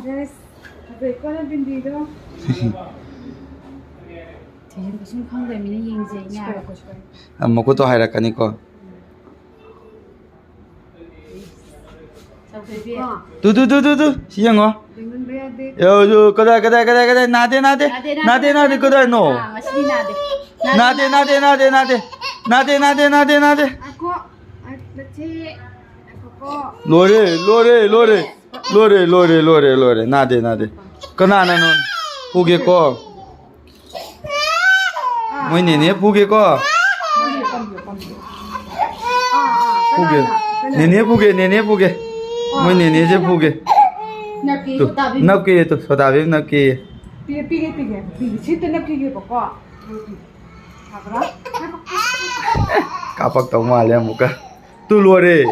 Yes. Vậy con là bên gì đó? Thế nên có xung không để mình nhìn gì nha. 아무것도 하이라까니까. Sau khi biết. 두두두두두 시영어. Dengan dia dia. 여주 그래 나대 그래 너. À, masih nade. 나대. Aku leceh. Aku kok. 노래 나대. 그나는 부게 거. 뭐니 부게 거. 부게. 내내 부게. 뭐니 제 부게. Naki 또 ko tabi. 납게 또 소다비 납게. Pergi. Situ nak pergi pokok. Apa? 깜빡 또 말이야 뭐가. 또 노래.